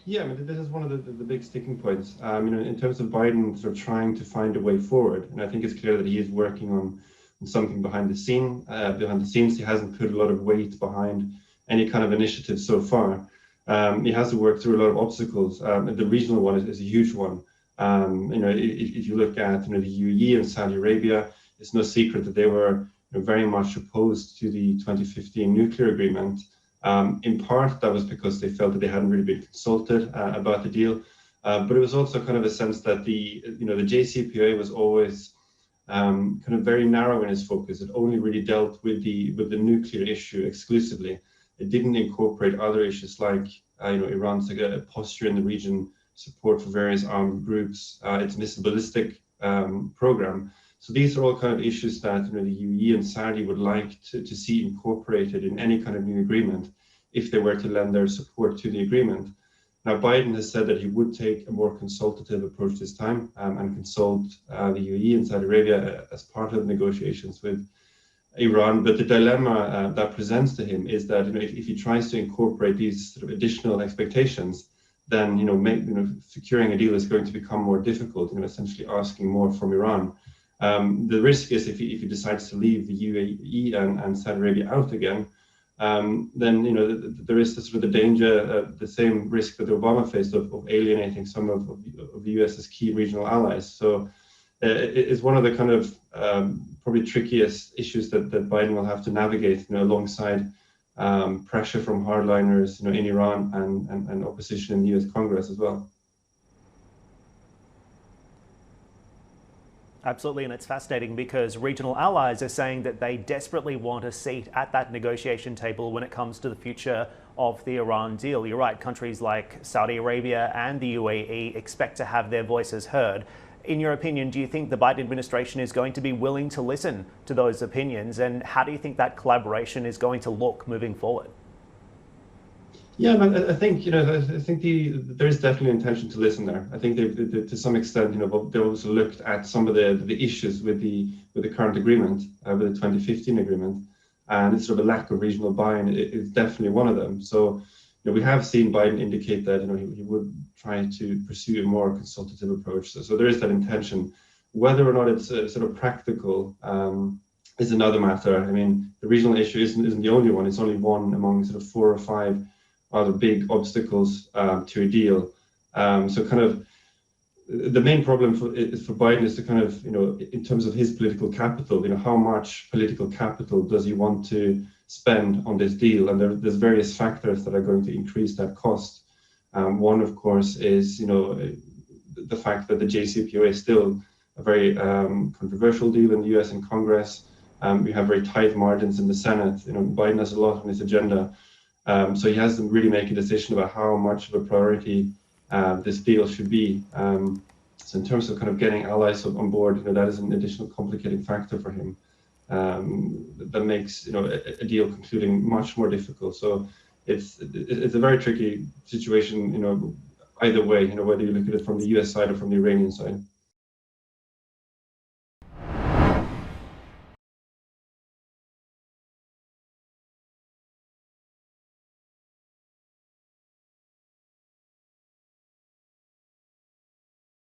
Yeah, I mean, this is one of the big sticking points. In terms of Biden sort of trying to find a way forward, and I think it's clear that he is working on something behind the scene. Behind the scenes, he hasn't put a lot of weight behind any kind of initiative so far. He has to work through a lot of obstacles. The regional one is a huge one. If you look at the UAE and Saudi Arabia, it's no secret that they were very much opposed to the 2015 nuclear agreement. In part, that was because they felt that they hadn't really been consulted about the deal, but it was also kind of a sense that the JCPOA was always kind of very narrow in its focus. It only really dealt with the nuclear issue exclusively. It didn't incorporate other issues like Iran's posture in the region, support for various armed groups, its missile ballistic program. So these are all kind of issues that the UAE and Saudi would like to see incorporated in any kind of new agreement if they were to lend their support to the agreement. Now, Biden has said that he would take a more consultative approach this time and consult the UAE and Saudi Arabia as part of negotiations with Iran. But the dilemma that presents to him is that if he tries to incorporate these sort of additional expectations, then securing a deal is going to become more difficult. Essentially asking more from Iran. The risk is if he decides to leave the UAE and Saudi Arabia out again, then there is the danger, the same risk that Obama faced of alienating some of the US's key regional allies. So it's one of the kind of probably trickiest issues that Biden will have to navigate, alongside pressure from hardliners, in Iran and opposition in the US Congress as well. Absolutely, and it's fascinating because regional allies are saying that they desperately want a seat at that negotiation table when it comes to the future of the Iran deal. You're right, countries like Saudi Arabia and the UAE expect to have their voices heard. In your opinion, do you think the Biden administration is going to be willing to listen to those opinions, and how do you think that collaboration is going to look moving forward? Yeah, but I think there is definitely intention to listen there. I think they to some extent, they also looked at some of the issues with the current agreement, with the 2015 agreement, and it's sort of a lack of regional buy-in is definitely one of them. So we have seen Biden indicate that he would try to pursue a more consultative approach. So there is that intention. Whether or not it's sort of practical is another matter. I mean, the regional issue isn't the only one. It's only one among sort of 4 or 5 other big obstacles to a deal. So kind of the main problem for Biden is to kind of, in terms of his political capital, how much political capital does he want to spend on this deal? And there's various factors that are going to increase that cost. One, of course, is, the fact that the JCPOA is still a very controversial deal in the US and Congress. We have very tight margins in the Senate. Biden has a lot on his agenda. So he has to really make a decision about how much of a priority this deal should be. So in terms of kind of getting allies on board, that is an additional complicating factor for him that makes a deal concluding much more difficult. So it's a very tricky situation, either way, whether you look at it from the US side or from the Iranian side.